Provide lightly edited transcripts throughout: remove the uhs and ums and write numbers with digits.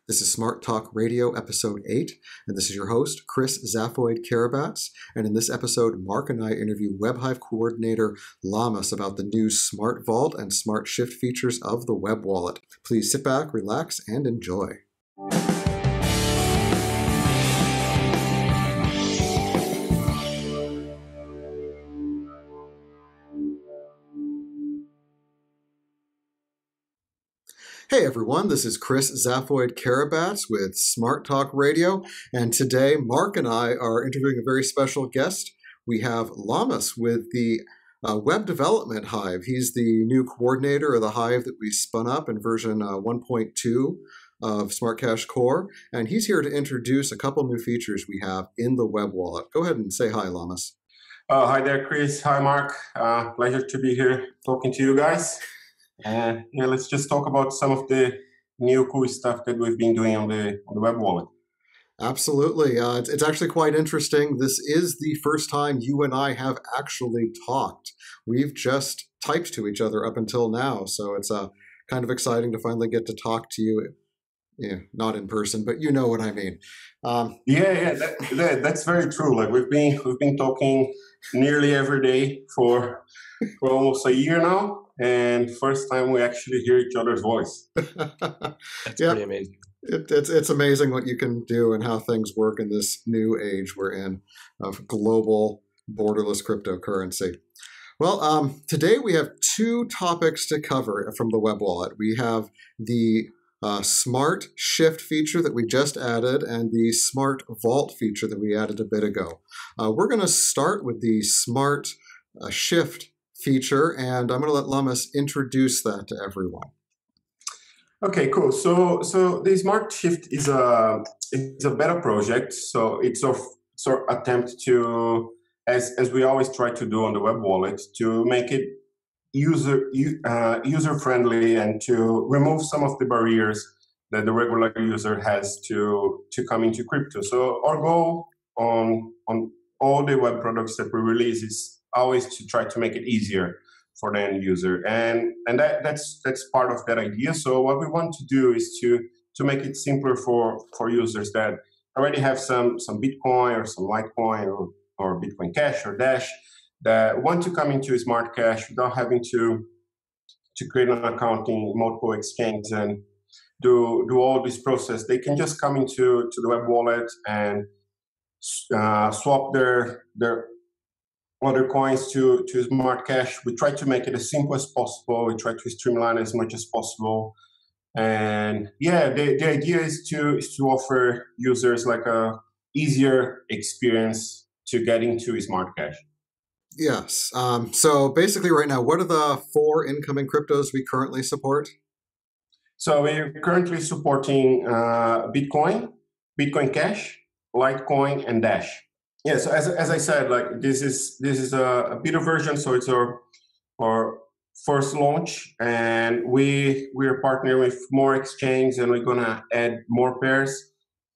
This is Smart Talk Radio, Episode 8, and this is your host, Chris Zaphoid Karabats. And in this episode, Mark and I interview WebHive coordinator Rlamasb about the new SmartVault and SmartShift features of the Web Wallet. Please sit back, relax, and enjoy. Hey everyone, this is Chris Zaphoid Karabats with Smart Talk Radio, and today Mark and I are interviewing a very special guest. We have Rlamasb with the Web Development Hive. He's the new coordinator of the Hive that we spun up in version 1.2 of SmartCash Core, and he's here to introduce a couple new features we have in the Web Wallet. Go ahead and say hi, Rlamasb. Hi there, Chris. Hi, Mark. Pleasure to be here talking to you guys. Let's just talk about some of the new cool stuff that we've been doing on the Web Wallet. Absolutely. It's actually quite interesting. This is the first time you and I have actually talked. We've just typed to each other up until now, so it's kind of exciting to finally get to talk to you. Yeah, not in person, but you know what I mean. That's very true. Like we've been talking nearly every day for almost a year now. And first time we actually hear each other's voice. That's pretty amazing. It's amazing what you can do and how things work in this new age we're in of global borderless cryptocurrency. Well, today we have two topics to cover from the Web Wallet. We have the SmartShift feature that we just added and the SmartVault feature that we added a bit ago. We're going to start with the SmartShift feature, and I'm going to let Rlamasb introduce that to everyone. Okay, cool. So the SmartShift is a beta project. So it's our attempt to, as we always try to do on the Web Wallet, to make it user friendly and to remove some of the barriers that the regular user has to come into crypto. So our goal on all the web products that we release is always to try to make it easier for the end user, and that's part of that idea. So what we want to do is to make it simpler for users that already have some Bitcoin or some Litecoin or Bitcoin Cash or Dash that want to come into SmartCash without having to create an account in multiple exchanges and do all this process. They can just come into the Web Wallet and swap their other coins to SmartCash. We try to make it as simple as possible. We try to streamline as much as possible. And yeah, the idea is to offer users like a easier experience to get into SmartCash. Yes. So basically right now, what are the 4 incoming cryptos we currently support? So we're currently supporting Bitcoin, Bitcoin Cash, Litecoin, and Dash. Yeah, so as I said, like this is a beta version, so it's our first launch, and we're partnering with more exchanges, and we're gonna add more pairs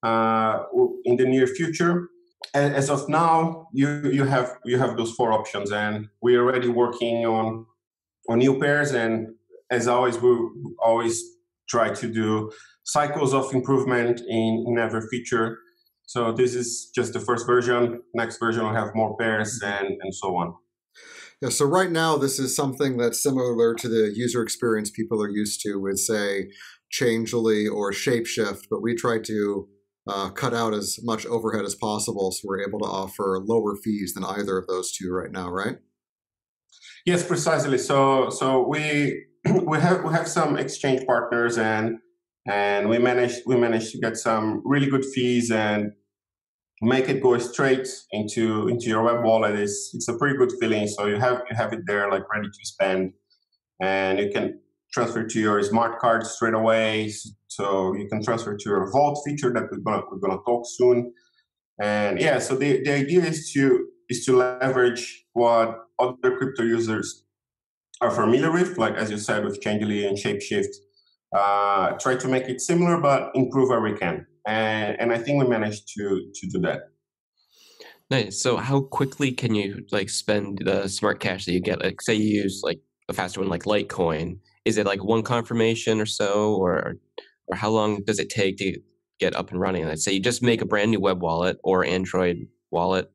in the near future. And as of now, you have those 4 options, and we're already working on new pairs. And as always, we always try to do cycles of improvement in every feature. So this is just the first version. Next version will have more pairs and so on. Yeah, so right now this is something that's similar to the user experience people are used to with, say, Changelly or Shapeshift, but we try to cut out as much overhead as possible so we're able to offer lower fees than either of those two right now, right? Yes, precisely. So we have some exchange partners and we managed to get some really good fees and make it go straight into your web wallet. It's a pretty good feeling. So you have it there like ready to spend, and you can transfer to your smart card straight away. So you can transfer to your Vault feature that we're gonna talk soon. And yeah, so the idea is to leverage what other crypto users are familiar with, like as you said with Changelly and Shapeshift. Try to make it similar, but improve where we can. And I think we managed to do that. Nice. So how quickly can you like spend the smart cash that you get? Like say you use like a faster one like Litecoin. Is it like one confirmation or so, or or how long does it take to get up and running? Let's say you just make a brand new web wallet or Android wallet.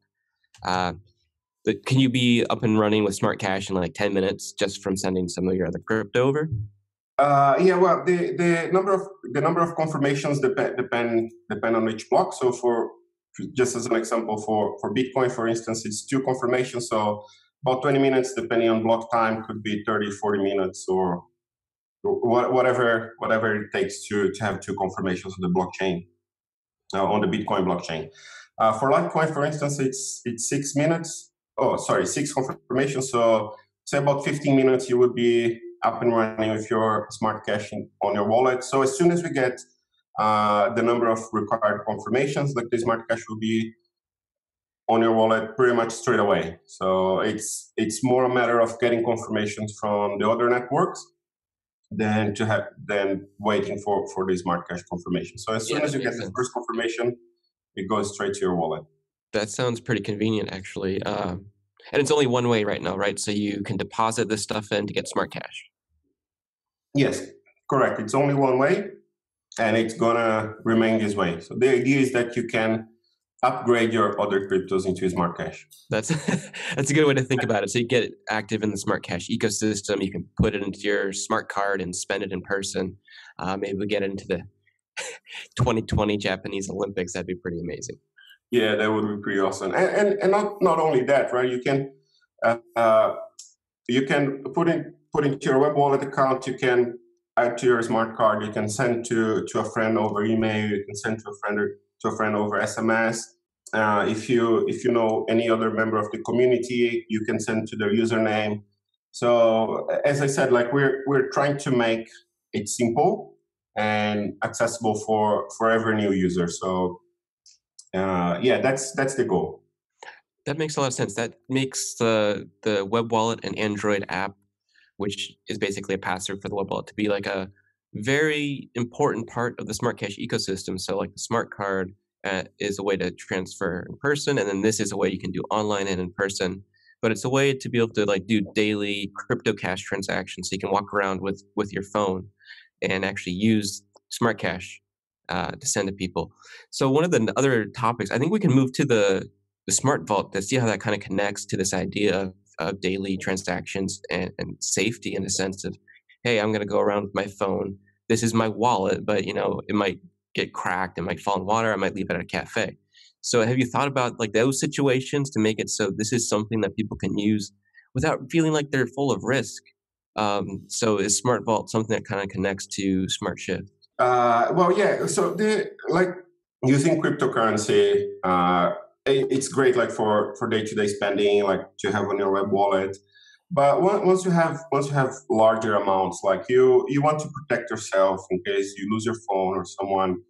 But can you be up and running with SmartCash in like 10 minutes just from sending some of your other crypto over? Well, the number of confirmations depend on each block. So for just as an example, for Bitcoin, for instance, it's 2 confirmations. So about 20 minutes, depending on block time, could be 30, 40 minutes, or whatever it takes to have 2 confirmations on the blockchain, on the Bitcoin blockchain. For Litecoin, for instance, it's 6 minutes. 6 confirmations. So say about 15 minutes, you would be up and running with your SmartCash on your wallet. So as soon as we get the number of required confirmations, like the SmartCash will be on your wallet pretty much straight away. So it's more a matter of getting confirmations from the other networks than waiting for the SmartCash confirmation. So as soon as you get the first confirmation, it goes straight to your wallet. That sounds pretty convenient, actually. And it's only one way right now, right? So you can deposit this stuff in to get SmartCash. Yes, correct. It's only one way, and it's gonna remain this way. So the idea is that you can upgrade your other cryptos into SmartCash. That's a good way to think about it. So you get active in the SmartCash ecosystem. You can put it into your smart card and spend it in person. Maybe we get into the 2020 Japanese Olympics. That'd be pretty amazing. Yeah, that would be pretty awesome. And not only that, right? You can put into your web wallet account. You can add to your smart card. You can send to a friend over email. You can send to a friend over SMS. If you know any other member of the community, you can send to their username. So as I said, like we're trying to make it simple and accessible for every new user. So that's the goal. That makes a lot of sense. That makes the web wallet and Android app, which is basically a pass-through for the web wallet, to be like a very important part of the SmartCash ecosystem. So like the smart card is a way to transfer in person, and then this is a way you can do online and in person. But it's a way to be able to like do daily crypto cash transactions. So you can walk around with your phone and actually use SmartCash to send to people. So one of the other topics, I think we can move to the SmartVault to see how that kind of connects to this idea of daily transactions and safety, in the sense of, hey, I'm going to go around with my phone. This is my wallet, but it might get cracked, it might fall in water, I might leave it at a cafe. So have you thought about like those situations to make it so this is something that people can use without feeling like they're full of risk? So is SmartVault something that kind of connects to SmartShift? So using cryptocurrency, it's great like for day-to-day spending, like to have on your web wallet. But once you have larger amounts, like you want to protect yourself in case you lose your phone or someone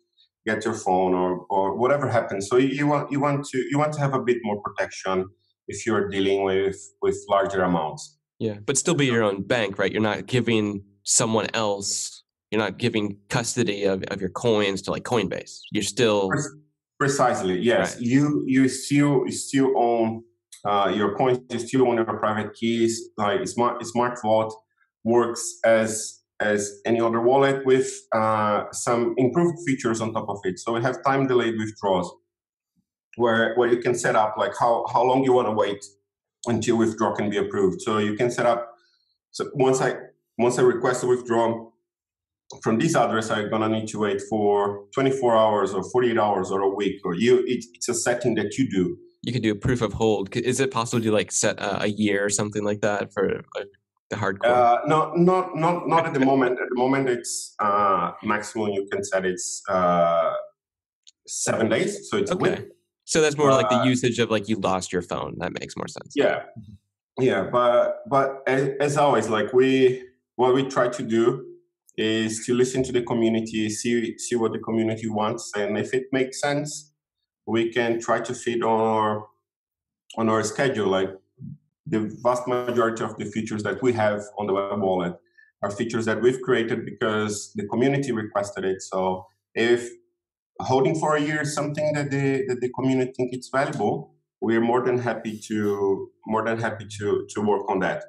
gets your phone or whatever happens. So you want to have a bit more protection if you're dealing with larger amounts. Yeah, but still be your own bank, right? You're not giving someone else. You're not giving custody of your coins to like Coinbase. You're still precisely, yes. Right. You still own your coins. You still own your private keys. Like SmartVault works as any other wallet with some improved features on top of it. So we have time delayed withdrawals, where you can set up like how long you want to wait until withdrawal can be approved. So you can set up. So once I request a withdrawal from this address, I'm gonna need to wait for 24 hours or 48 hours or a week, or it's a setting that you do. You can do a proof of hold. Is it possible to like set a year or something like that for the hardcore? No, not at the moment. At the moment, it's maximum you can set it's 7 days, so it's a week. So that's more like the usage of like you lost your phone. That makes more sense. Yeah. But as always, like what we try to do is to listen to the community, see what the community wants, and if it makes sense, we can try to fit on our schedule. Like the vast majority of the features that we have on the web wallet are features that we've created because the community requested it. So if holding for a year is something that the community think it's valuable, we're more than happy to work on that.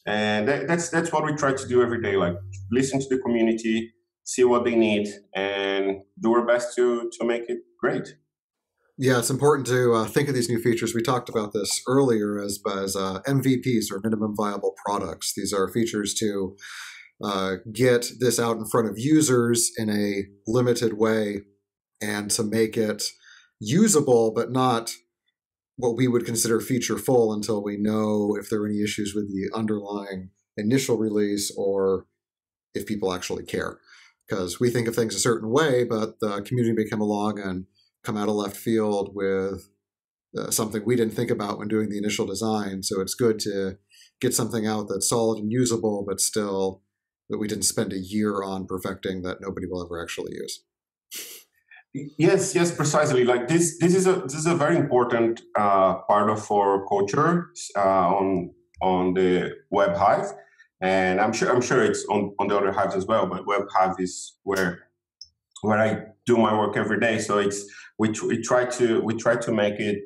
And that's what we try to do every day, like listen to the community, see what they need, and do our best to make it great. Yeah, it's important to think of these new features. We talked about this earlier as MVPs, or minimum viable products. These are features to get this out in front of users in a limited way and to make it usable, but not what we would consider feature full until we know if there are any issues with the underlying initial release or if people actually care. Because we think of things a certain way, but the community may come along and come out of left field with something we didn't think about when doing the initial design. So it's good to get something out that's solid and usable, but still that we didn't spend a year on perfecting that nobody will ever actually use. Yes, precisely. Like this is a very important part of our culture on the Web Hive, and I'm sure it's on the other hives as well. But Web Hive is where I do my work every day. So it's we try to make it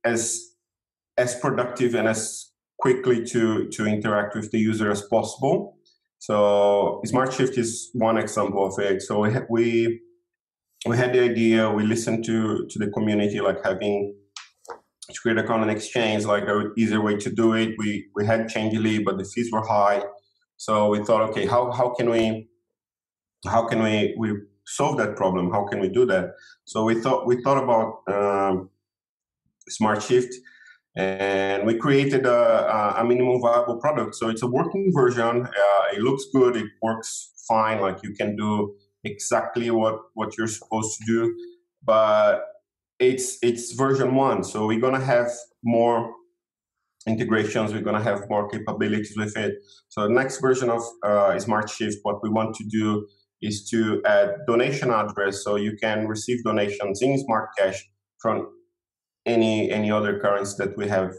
as productive and as quickly to interact with the user as possible. So SmartShift is one example of it. So we had the idea, we listened to the community, like having to create a common exchange, like an easier way to do it. We had Changely, but the fees were high. So we thought, okay, how can we solve that problem? How can we do that? So we thought about SmartShift, and we created a minimum viable product. So it's a working version. It looks good. It works fine. Like you can do exactly what you're supposed to do, but it's version 1. So we're gonna have more integrations. We're gonna have more capabilities with it. So the next version of SmartShift, what we want to do is to add donation address, so you can receive donations in SmartCash from any other currency that we have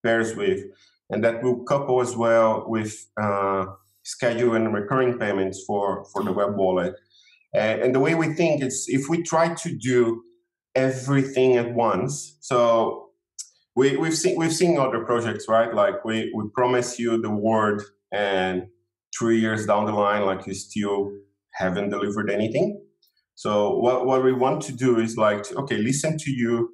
pairs with, and that will couple as well with schedule and recurring payments for the web wallet. And the way we think is, if we try to do everything at once, so we've seen other projects, right? Like we promise you the word, and 3 years down the line, like you still haven't delivered anything. So what we want to do is like, okay, listen to you,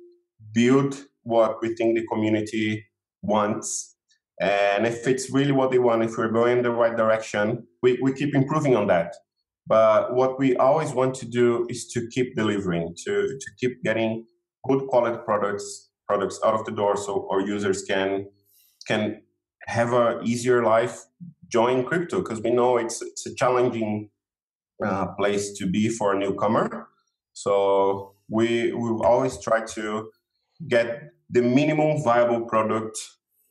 build what we think the community wants, and if it's really what they want, if we're going in the right direction, we keep improving on that. But what we always want to do is to keep delivering, to keep getting good quality products out of the door, so our users can have a easier life join crypto, because we know it's a challenging place to be for a newcomer. So we always try to get the minimum viable product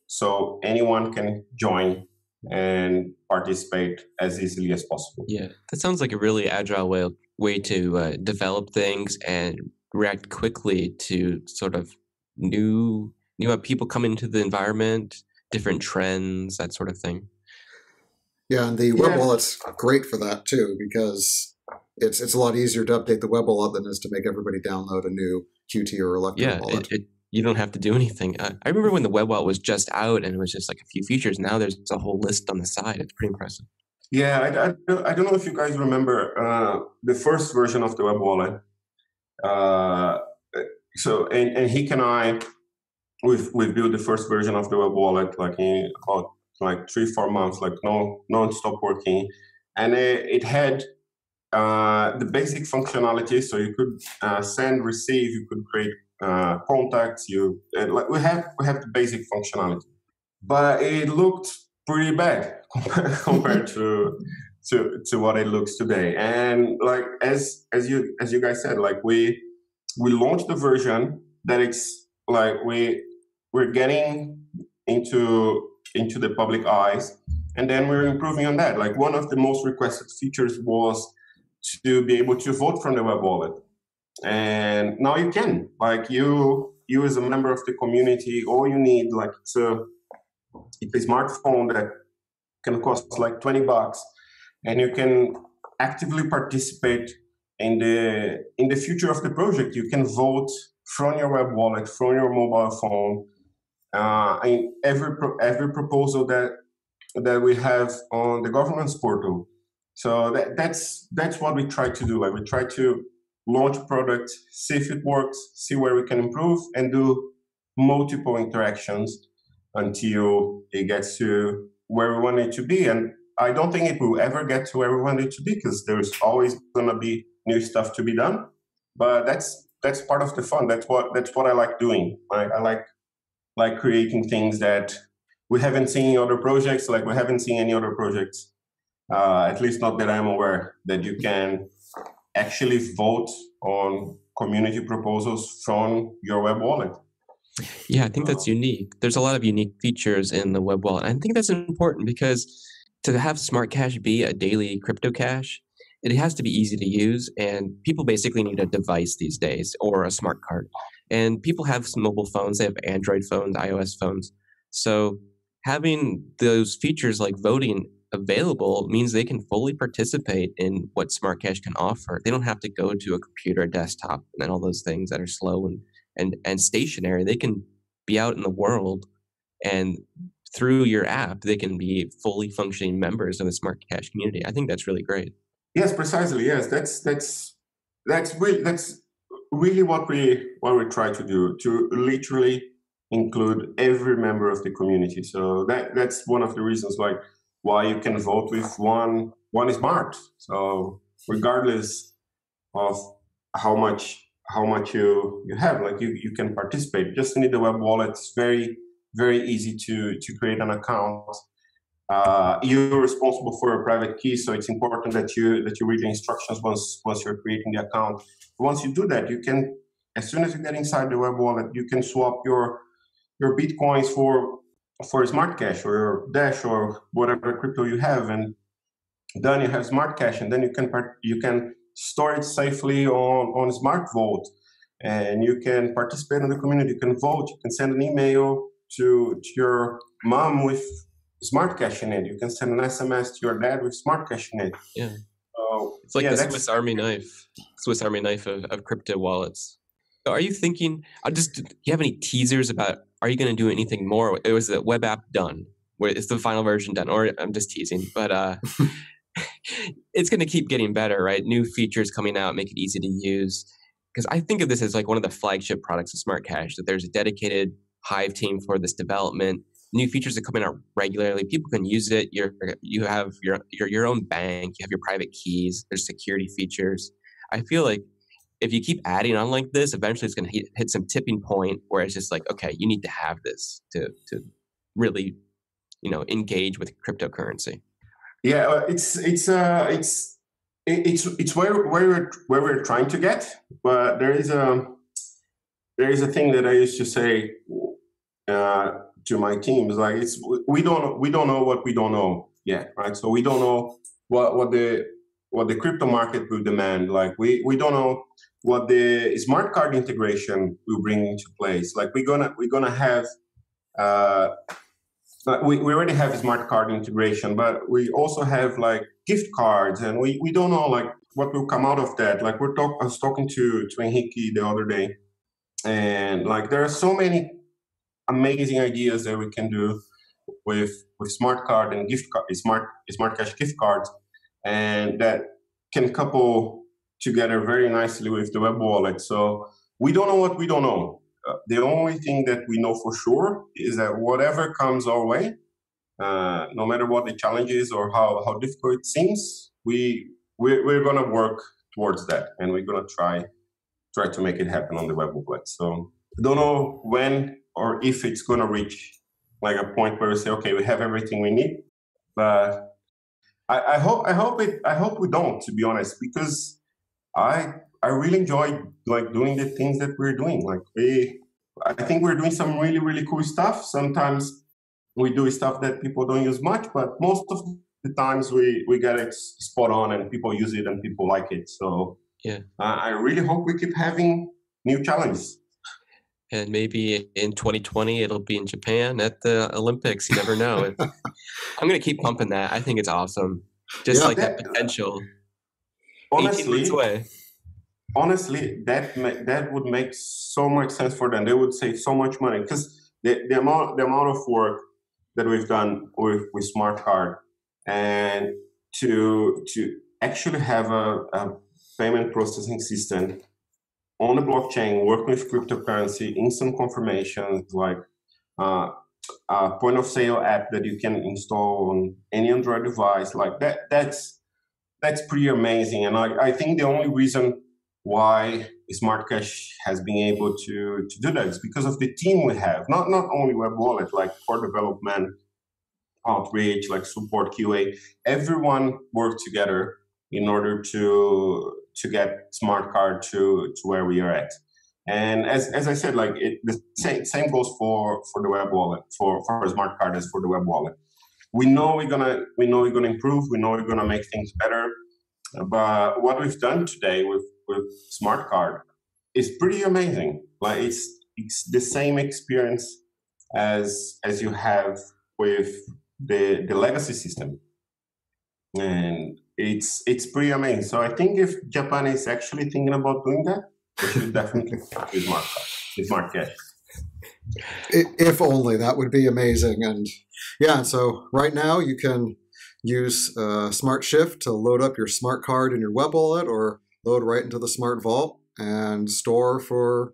so anyone can join and participate as easily as possible. Yeah, that sounds like a really agile way to develop things and react quickly to sort of new people come into the environment, different trends, that sort of thing. Yeah, and the web wallet's great for that too, because it's a lot easier to update the web wallet than it is to make everybody download a new Qt or Electrum wallet. You don't have to do anything. I remember when the web wallet was just out and it was just like a few features. Now there's a whole list on the side. It's pretty impressive. Yeah, I don't know if you guys remember the first version of the web wallet. So and Hick and I, we've built the first version of the web wallet like in about 3-4 months, like non-stop working, and it had the basic functionality. So you could send, receive, you could create contacts. We have the basic functionality, but it looked pretty bad compared to what it looks today. And like as you guys said, like we launched the version that it's like we're getting into the public eyes, and then we're improving on that. Like one of the most requested features was to be able to vote from the web wallet, and now you can. Like you as a member of the community, all you need, like it's a smartphone that can cost like $20, and you can actively participate in the future of the project. You can vote from your web wallet, from your mobile phone, in every proposal that we have on the governance portal. So that's what we try to do. Like we try to launch a product, see if it works, see where we can improve, and do multiple interactions until it gets to where we want it to be. And I don't think it will ever get to where we want it to be, because there's always going to be new stuff to be done. But that's part of the fun. That's what I like doing. I like creating things that we haven't seen in other projects. Like we haven't seen any other projects, at least not that I'm aware, that you can actually vote on community proposals from your web wallet. Yeah, I think that's unique. There's a lot of unique features in the web wallet. I think that's important because to have SmartCash be a daily crypto cash, it has to be easy to use, and people basically need a device these days or a smart card. And people have some mobile phones, they have Android phones, iOS phones. So having those features like voting available means they can fully participate in what SmartCash can offer. They don't have to go to a computer, a desktop, and all those things that are slow and stationary. They can be out in the world, and through your app, they can be fully functioning members of the SmartCash community. I think that's really great. Yes, precisely. Yes, that's really what we try to do, to literally include every member of the community. So that's one of the reasons why you can vote with one smart. So regardless of how much you have, like you can participate. Just need the web wallet. It's very, very easy to create an account. You're responsible for a private key, so it's important that you read the instructions once you're creating the account. Once you do that, you can, as soon as you get inside the web wallet, you can swap your Bitcoins for SmartCash or your Dash or whatever crypto you have, and then you have SmartCash, and then you can store it safely on SmartVault, and you can participate in the community. You can vote. You can send an email to your mom with SmartCash in it. You can send an SMS to your dad with SmartCash in it. Yeah, it's like the Swiss Army knife of crypto wallets. So are you thinking? Do you have any teasers about? Are you going to do anything more? It was the web app done. Is the final version done? Or I'm just teasing, but it's going to keep getting better, right? New features coming out, make it easy to use. Because I think of this as like one of the flagship products of SmartCash, that there's a dedicated Hive team for this development. New features are coming out regularly. People can use it. You have your own bank. You have your private keys. There's security features. I feel like if you keep adding on like this, eventually it's going to hit some tipping point where it's just like, okay, you need to have this to really, engage with cryptocurrency. Yeah, it's where we're trying to get, but there is a thing that I used to say to my team, is like, we don't know what we don't know yet, right? So we don't know what the crypto market will demand. Like we don't know what the smart card integration will bring into place. Like we're gonna have we already have a smart card integration, but we also have like gift cards, and we don't know like what will come out of that. Like I was talking to Henrique the other day, and like there are so many amazing ideas that we can do with smart card and SmartCash gift cards, and that can couple together very nicely with the web wallet. So we don't know what we don't know. The only thing that we know for sure is that whatever comes our way, no matter what the challenge is or how difficult it seems, we're going to work towards that, and we're going to try to make it happen on the web wallet. So I don't know when or if it's going to reach like a point where we say, okay, we have everything we need. But I hope we don't, to be honest, because I really enjoy like doing the things that we're doing. Like I think we're doing some really, really cool stuff. Sometimes we do stuff that people don't use much, but most of the times we get it spot on and people use it and people like it. So yeah, I really hope we keep having new challenges. And maybe in 2020 it'll be in Japan at the Olympics. You never know. I'm going to keep pumping that. I think it's awesome. Just like that potential. Honestly, that would make so much sense for them. They would save so much money, because the amount of work that we've done with Smart Card, and to actually have a payment processing system on the blockchain, working with cryptocurrency, instant confirmations, like a point of sale app that you can install on any Android device, like that's pretty amazing. And I think the only reason why SmartCash has been able to do that is because of the team we have, not only Web Wallet, like for development, outreach, like support, QA, everyone worked together in order to get Smart Card to where we are at. And as I said, like the same goes for the Web Wallet, for Smart Card as for the Web Wallet. We know we're gonna improve. We know we're gonna make things better. But what we've done today with Smart Card is pretty amazing. Like it's the same experience as you have with the legacy system, and it's pretty amazing. So I think if Japan is actually thinking about doing that, they should definitely start with SmartCash. If only, that would be amazing. And yeah, so right now you can use SmartShift to load up your smart card in your web wallet, or load right into the SmartVault and store for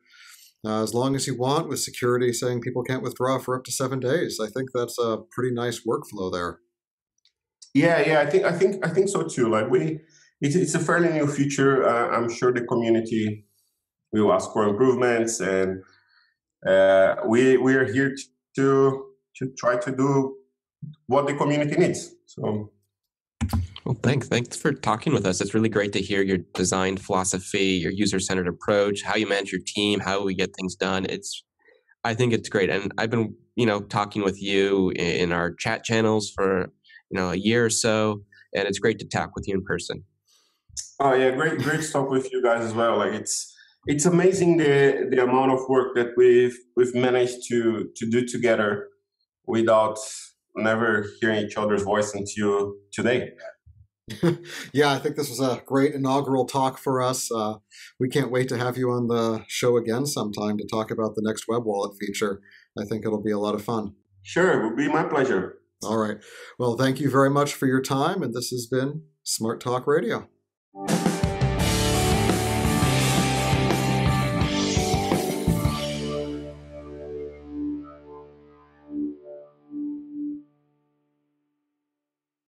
as long as you want, with security saying people can't withdraw for up to 7 days. I think that's a pretty nice workflow there. Yeah, I think so too. Like it's a fairly new feature. I'm sure the community will ask for improvements, and we are here to try to do what the community needs. So, well, thanks for talking with us. It's really great to hear your design philosophy, your user-centered approach, how you manage your team, how we get things done. I think it's great, and I've been talking with you in our chat channels for a year or so, and it's great to talk with you in person. Oh yeah, great to talk with you guys as well. Like it's amazing the amount of work that we've managed to do together without never hearing each other's voice until today. Yeah, I think this was a great inaugural talk for us. We can't wait to have you on the show again sometime to talk about the next web wallet feature. I think it'll be a lot of fun. Sure, it would be my pleasure. All right. Well, thank you very much for your time, and this has been Smart Talk Radio.